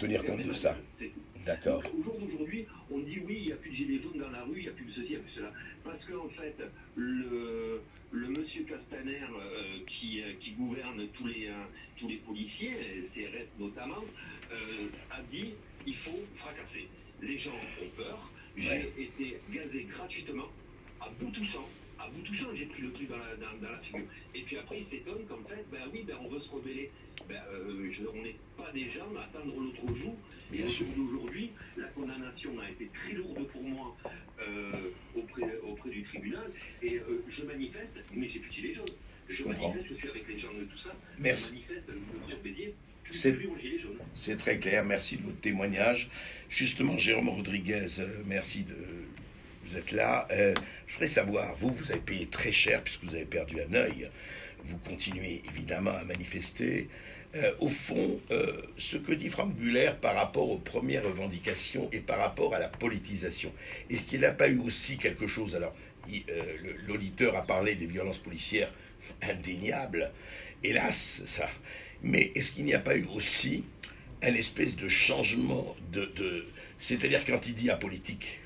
tenir compte de ça. D'accord. Au jour d'aujourd'hui, on dit oui, il n'y a plus de gilets jaunes dans la rue, il n'y a plus de ceci, il n'y a plus de cela. Parce qu'en fait, le monsieur Castaner qui gouverne tous les policiers, CRS notamment, a dit il faut fracasser. Les gens ont peur. J'ai été gazé gratuitement, à bout touchant. À bout touchant, j'ai pris le truc dans la figure. Et puis après, il s'étonne qu'en fait, on veut se rebeller. On n'est pas des gens à attendre l'autre jour. Et aujourd'hui, la condamnation a été très lourde pour moi auprès du tribunal. Et je manifeste, mais j'ai plus de gilet jaune. Je manifeste, je suis avec les gens de tout ça. Merci. Je manifeste, M. Bédier, je suis plus au gilet jaune. C'est très clair, merci de votre témoignage. Justement, Jérôme Rodriguez, merci de... Vous êtes là. Je voudrais savoir, vous avez payé très cher puisque vous avez perdu un œil. Vous continuez évidemment à manifester. Au fond, ce que dit Franck Buller par rapport aux premières revendications et par rapport à la politisation, est-ce qu'il n'a pas eu aussi quelque chose? Alors, l'auditeur a parlé des violences policières indéniables, hélas, ça. Mais est-ce qu'il n'y a pas eu aussi un espèce de changement c'est-à-dire quand il dit apolitique,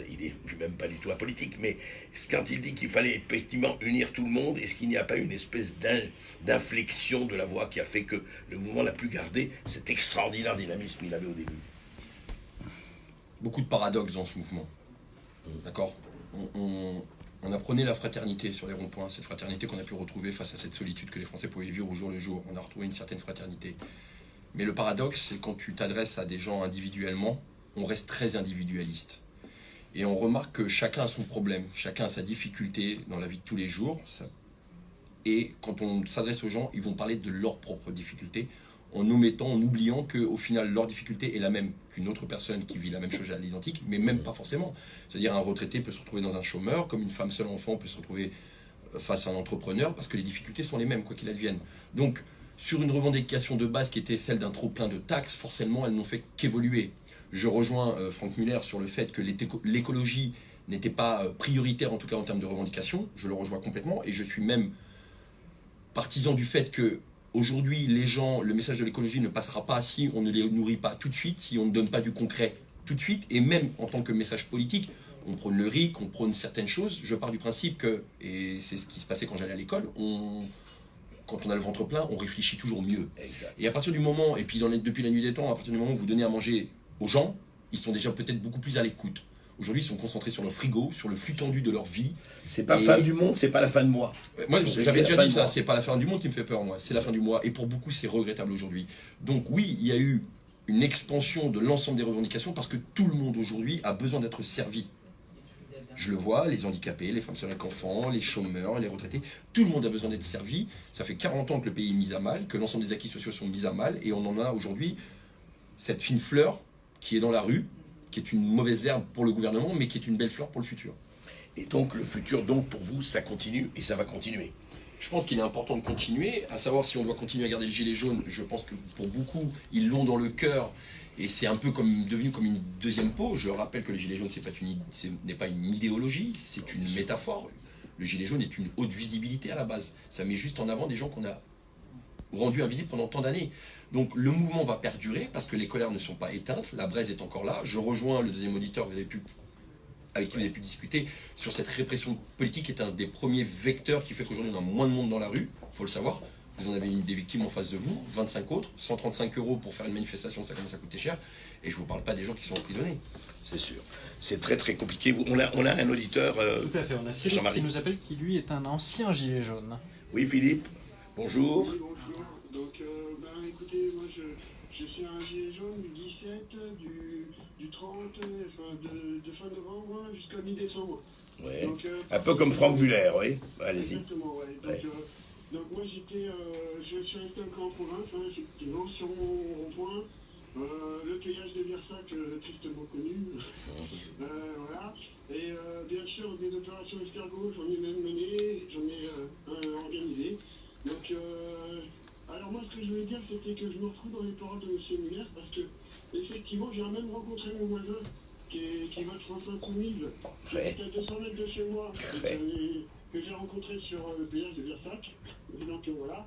il est même pas du tout apolitique, mais quand il dit qu'il fallait effectivement unir tout le monde, est-ce qu'il n'y a pas une espèce d'inflexion de la voix qui a fait que le mouvement n'a plus gardé cet extraordinaire dynamisme qu'il avait au début? Beaucoup de paradoxes dans ce mouvement. D'accord. On apprenait la fraternité sur les ronds-points, cette fraternité qu'on a pu retrouver face à cette solitude que les Français pouvaient vivre au jour le jour. On a retrouvé une certaine fraternité. Mais le paradoxe, c'est quand tu t'adresses à des gens individuellement, on reste très individualiste. Et on remarque que chacun a son problème, chacun a sa difficulté dans la vie de tous les jours. Et quand on s'adresse aux gens, ils vont parler de leurs propres difficultés, en oubliant qu'au final, leur difficulté est la même qu'une autre personne qui vit la même chose à l'identique, mais même pas forcément. C'est-à-dire un retraité peut se retrouver dans un chômeur, comme une femme seule enfant peut se retrouver face à un entrepreneur, parce que les difficultés sont les mêmes, quoi qu'il advienne. Donc, sur une revendication de base qui était celle d'un trop-plein de taxes, forcément, elles n'ont fait qu'évoluer. Je rejoins Franck Muller sur le fait que l'écologie n'était pas prioritaire, en tout cas en termes de revendication. Je le rejoins complètement, et je suis même partisan du fait que aujourd'hui, les gens, le message de l'écologie ne passera pas si on ne les nourrit pas tout de suite, si on ne donne pas du concret tout de suite, et même en tant que message politique, on prône le RIC, on prône certaines choses. Je pars du principe que, et c'est ce qui se passait quand j'allais à l'école, quand on a le ventre plein, on réfléchit toujours mieux. Exact. Et à partir du moment, et puis depuis la nuit des temps, à partir du moment où vous donnez à manger aux gens, ils sont déjà peut-être beaucoup plus à l'écoute. Aujourd'hui, ils sont concentrés sur leur frigo, sur le flux tendu de leur vie. C'est pas fin du monde, c'est pas la fin de mois. Moi, j'avais déjà dit ça, c'est pas la fin du monde qui me fait peur, moi, c'est la fin du mois. Et pour beaucoup, c'est regrettable aujourd'hui. Donc oui, il y a eu une expansion de l'ensemble des revendications parce que tout le monde aujourd'hui a besoin d'être servi. Je le vois, les handicapés, les femmes seules avec enfants, les chômeurs, les retraités, tout le monde a besoin d'être servi. Ça fait 40 ans que le pays est mis à mal, que l'ensemble des acquis sociaux sont mis à mal, et on en a aujourd'hui cette fine fleur qui est dans la rue, qui est une mauvaise herbe pour le gouvernement, mais qui est une belle fleur pour le futur. Et donc le futur, donc pour vous, ça continue et ça va continuer. Je pense qu'il est important de continuer, à savoir si on doit continuer à garder le gilet jaune. Je pense que pour beaucoup, ils l'ont dans le cœur, et c'est un peu devenu comme une deuxième peau. Je rappelle que le gilet jaune, n'est pas une idéologie, c'est une métaphore. Le gilet jaune est une haute visibilité à la base. Ça met juste en avant des gens qu'on a rendus invisibles pendant tant d'années. Donc le mouvement va perdurer parce que les colères ne sont pas éteintes, la braise est encore là. Je rejoins le deuxième auditeur avec qui vous avez pu discuter sur cette répression politique qui est un des premiers vecteurs qui fait qu'aujourd'hui on a moins de monde dans la rue, il faut le savoir. Vous en avez des victimes en face de vous, 25 autres, 135 € pour faire une manifestation, ça commence à coûter cher. Et je ne vous parle pas des gens qui sont emprisonnés. C'est sûr. C'est très très compliqué. On a un auditeur, tout à fait, on a Philippe qui nous appelle, qui lui est un ancien gilet jaune. Oui Philippe, bonjour. Oui, bonjour. Donc, écoutez, moi je suis un gilet jaune du 17, du 30, de fin novembre jusqu'à mi-décembre. Ouais. Donc, Un peu comme Franck Buller, oui. Allez-y. Exactement, ouais. Donc moi je suis resté encore en province, effectivement, sur mon rond-point. Le cueillage de Versac, tristement connu. Voilà. Et bien sûr, des opérations escargots, j'en ai même mené, j'en ai organisé. Donc, alors moi, ce que je voulais dire, c'était que je me retrouve dans les paroles de M. Muller, parce que, effectivement, j'ai même rencontré mon voisin, qui vote France Insoumise, qui est à 200 mètres de chez moi, que j'ai rencontré sur le péage de Versac. Et donc, voilà.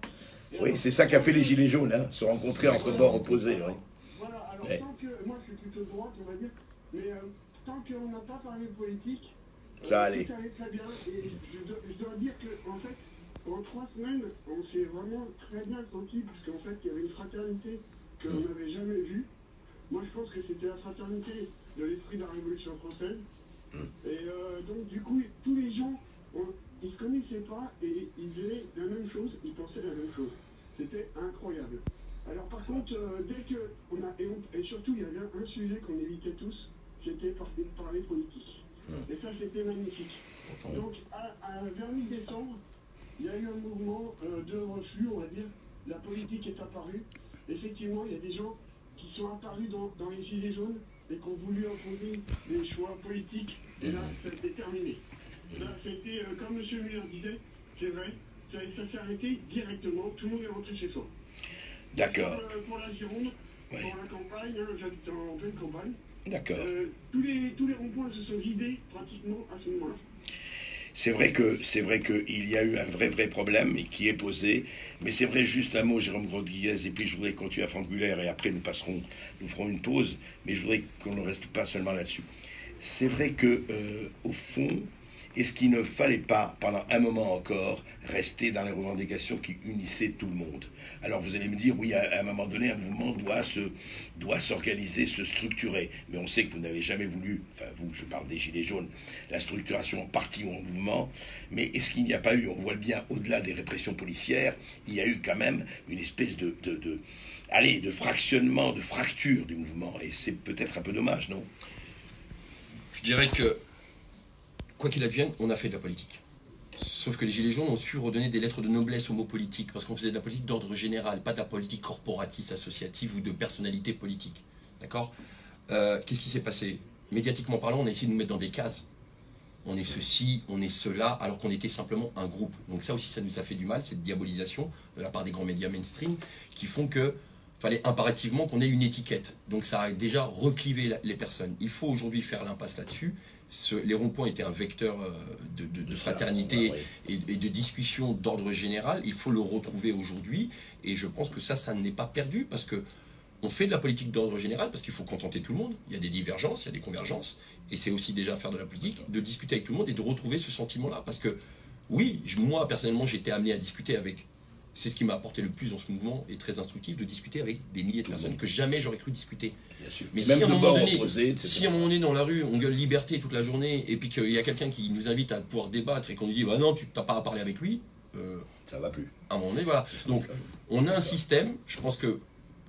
Et oui, c'est ça qu'a fait les Gilets jaunes, hein, se rencontrer entre bords opposés. Oui. Voilà, alors Ouais. tant que, moi je suis plutôt de droite, on va dire, mais tant qu'on n'a pas parlé politique, Ça allait. tout allait très bien, et je dois dire que, en fait, en 3 semaines, on s'est vraiment très bien senti, parce qu'en fait, il y avait une fraternité que l'on n'avait jamais vue. Moi, je pense que c'était la fraternité de l'esprit de la Révolution française. Et donc, du coup, tous les gens, ils se connaissaient pas et ils faisaient la même chose, ils pensaient la même chose. C'était incroyable. Alors, par contre, dès que on a et surtout, il y avait un sujet qu'on évitait tous, c'était parler politique. Et ça, c'était magnifique. Donc, vers mi-décembre, il y a eu un mouvement de reflux, on va dire. La politique est apparue. Effectivement, il y a des gens qui sont apparus dans les Gilets jaunes et qui ont voulu imposer des choix politiques. Et là, ça s'est terminé. Là, c'était, comme M. Muller disait, c'est vrai, ça s'est arrêté directement. Tout le monde est rentré chez soi. D'accord. Pour la Gironde, pour la campagne, j'habite en pleine campagne. D'accord. Tous les ronds-points se sont vidés pratiquement à ce moment-là. C'est vrai qu'il y a eu un vrai problème et qui est posé, mais c'est vrai, juste un mot, Jérôme Rodriguez, et puis je voudrais continuer à Franck Muller et après nous ferons une pause, mais je voudrais qu'on ne reste pas seulement là-dessus. C'est vrai que au fond, est-ce qu'il ne fallait pas, pendant un moment encore, rester dans les revendications qui unissaient tout le monde? Alors vous allez me dire, oui, à un moment donné, un mouvement doit s'organiser, se structurer. Mais on sait que vous n'avez jamais voulu, enfin vous, je parle des Gilets jaunes, la structuration en parti ou en mouvement. Mais est-ce qu'il n'y a pas eu, on voit bien, au-delà des répressions policières, il y a eu quand même une espèce de fractionnement, de fracture du mouvement. Et c'est peut-être un peu dommage, non? Je dirais que, quoi qu'il advienne, on a fait de la politique. Sauf que les Gilets jaunes ont su redonner des lettres de noblesse au mot politique, parce qu'on faisait de la politique d'ordre général, pas de la politique corporatiste, associative ou de personnalité politique. D'accord? Qu'est-ce qui s'est passé? Médiatiquement parlant, on a essayé de nous mettre dans des cases. On est ceci, on est cela, alors qu'on était simplement un groupe. Donc ça aussi, ça nous a fait du mal, cette diabolisation de la part des grands médias mainstream, qui font que fallait impérativement qu'on ait une étiquette. Donc ça a déjà reclivé les personnes. Il faut aujourd'hui faire l'impasse là-dessus. Les ronds-points étaient un vecteur de fraternité et de discussion d'ordre général. Il faut le retrouver aujourd'hui. Et je pense que ça n'est pas perdu parce que on fait de la politique d'ordre général parce qu'il faut contenter tout le monde. Il y a des divergences, il y a des convergences. Et c'est aussi déjà faire de la politique, de discuter avec tout le monde et de retrouver ce sentiment-là. Parce que oui, moi personnellement, j'ai été amené à discuter avec... C'est ce qui m'a apporté le plus dans ce mouvement et très instructif, de discuter avec des milliers de personnes que jamais j'aurais cru discuter. Bien sûr. Mais même si à un moment donné, opposés, si à un moment donné dans la rue, on gueule liberté toute la journée et puis qu'il y a quelqu'un qui nous invite à pouvoir débattre et qu'on nous dit bah non, tu n'as pas à parler avec lui, ça va plus. À un moment donné, voilà. Donc on a un système, je pense que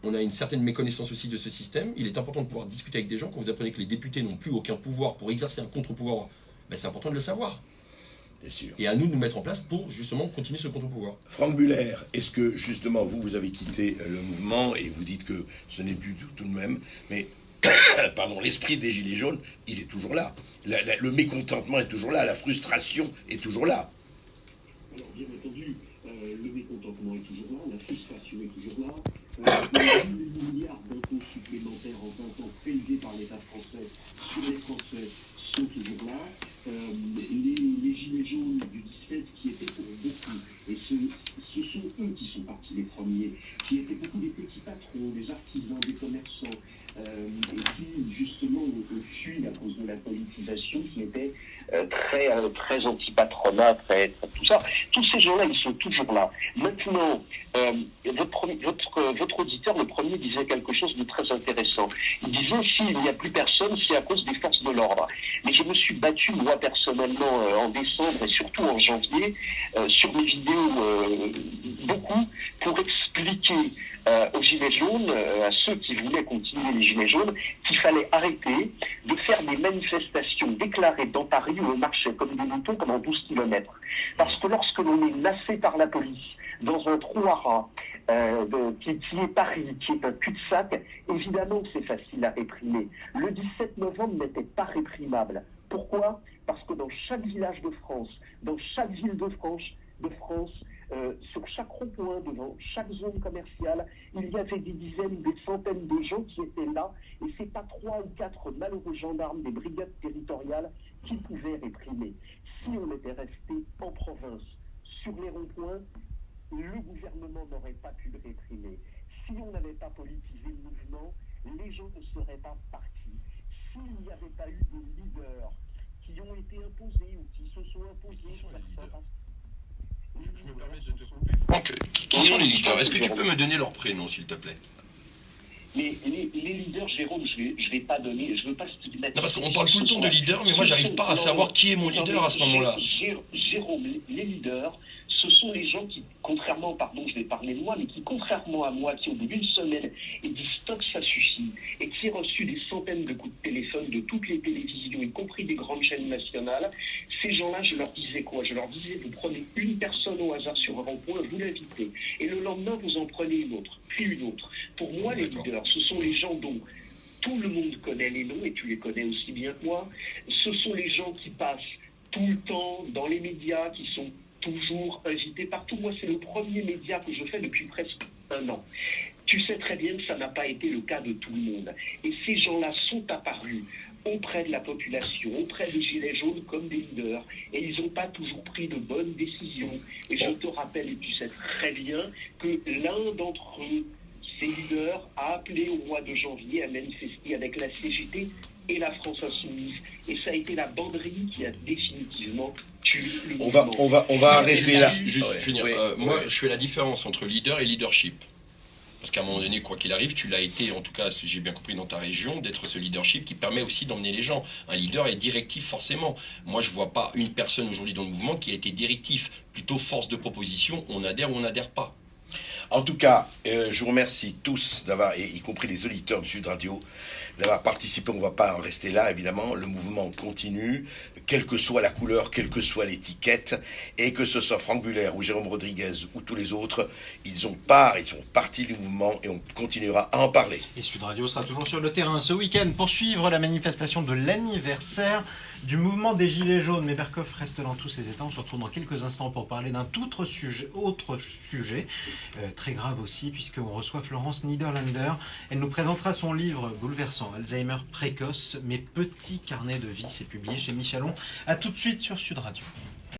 on a une certaine méconnaissance aussi de ce système. Il est important de pouvoir discuter avec des gens. Quand vous apprenez que les députés n'ont plus aucun pouvoir pour exercer un contre-pouvoir, ben c'est important de le savoir. Sûr. Et à nous de nous mettre en place pour justement continuer ce contre-pouvoir. Franck Muller, est-ce que justement vous avez quitté le mouvement et vous dites que ce n'est plus tout de même, mais pardon, l'esprit des Gilets jaunes, il est toujours là. Le mécontentement est toujours là, la frustration est toujours là. Alors bien entendu, le mécontentement est toujours là, la frustration est toujours là. Les milliards d'impôts supplémentaires en 20 ans prélevés par l'État français sur les Français sont toujours là. Les Gilets jaunes du 17 qui étaient pour beaucoup, et ce sont eux qui sont partis les premiers, qui étaient beaucoup des petits patrons, des artisans, des commerçants, et qui justement ont fui à cause de la politisation qui était très anti-patronat, très tout ça. Tous ces gens-là, ils sont toujours là. Maintenant, votre auditeur, le premier, disait quelque chose de très intéressant. Il disait, s'il n'y a plus personne, c'est à cause des forces de l'ordre. Mais je me suis battu, moi, personnellement, en décembre et surtout en janvier, sur mes vidéos, beaucoup, pour expliquer aux Gilets jaunes, à ceux qui voulaient continuer les Gilets jaunes, qu'il fallait arrêter de faire des manifestations déclarées dans Paris où on marchait comme des moutons pendant 12 km. Parce que lorsque l'on est lassé par la police, dans un trou à rats, qui est Paris, qui est un cul-de-sac, évidemment que c'est facile à réprimer. Le 17 novembre n'était pas réprimable. Pourquoi? Parce que dans chaque village de France, dans chaque ville de France, sur chaque rond-point, devant chaque zone commerciale, il y avait des dizaines, des centaines de gens qui étaient là, et c'est pas 3 ou 4 malheureux gendarmes des brigades territoriales qui pouvaient réprimer. Si on était resté en province, sur les ronds-points, le gouvernement n'aurait pas pu le réprimer. Si on n'avait pas politisé le mouvement, les gens ne seraient pas partis s'il n'y avait pas eu de leaders qui ont été imposés ou qui se sont imposés. Je me permets de te couper. Donc, qui sont les leaders? Est-ce que tu peux me donner leur prénom, s'il te plaît? Les leaders, Jérôme, je vais pas donner, je veux pas stigmatiser. Non, parce qu'on parle tout le temps de leaders, mais moi, j'arrive pas à savoir qui est mon leader à ce moment-là. Jérôme, les leaders, ce sont les gens qui, contrairement, pardon, je vais parler de moi, mais qui, contrairement à moi, qui au bout d'une semaine et dit stop, ça suffit, et qui a reçu des centaines de coups de téléphone de toutes les télévisions, y compris des grandes chaînes nationales, ces gens-là, je leur disais quoi? Je leur disais, vous prenez une personne au hasard sur un rond-point, vous l'invitez, et le lendemain, vous en prenez une autre, puis une autre. Pour moi, les leaders, ce sont les gens dont tout le monde connaît les noms, et tu les connais aussi bien que moi. Ce sont les gens qui passent tout le temps dans les médias, qui sont toujours invités partout. Moi, c'est le premier média que je fais depuis presque 1 an. Tu sais très bien que ça n'a pas été le cas de tout le monde. Et ces gens-là sont apparus auprès de la population, auprès des Gilets jaunes comme des leaders, et ils n'ont pas toujours pris de bonnes décisions. Et je te rappelle, et tu sais très bien, que l'un d'entre eux, ces leaders, a appelé au mois de janvier à manifester avec la CGT et la France Insoumise. Et ça a été la banderie qui a définitivement tué le mouvement. On va arrêter là. Juste finir. Moi, je fais la différence entre leader et leadership. Parce qu'à un moment donné, quoi qu'il arrive, tu l'as été, en tout cas, si j'ai bien compris, dans ta région, d'être ce leadership qui permet aussi d'emmener les gens. Un leader est directif, forcément. Moi, je vois pas une personne aujourd'hui dans le mouvement qui a été directif. Plutôt force de proposition, on adhère ou on n'adhère pas. En tout cas, je vous remercie tous d'avoir, y compris les auditeurs de Sud Radio, d'avoir participé. On ne va pas en rester là, évidemment. Le mouvement continue, quelle que soit la couleur, quelle que soit l'étiquette, et que ce soit Franck Buller ou Jérôme Rodriguez ou tous les autres, ils sont partie du mouvement et on continuera à en parler. Et Sud Radio sera toujours sur le terrain ce week-end pour suivre la manifestation de l'anniversaire du mouvement des Gilets jaunes. Mais Berkoff reste dans tous ses états. On se retrouve dans quelques instants pour parler d'un autre sujet très grave aussi, puisqu'on reçoit Florence Niederlander. Elle nous présentera son livre bouleversant, Alzheimer précoce, mes petits carnets de vie. C'est publié chez Michelon. A tout de suite sur Sud Radio.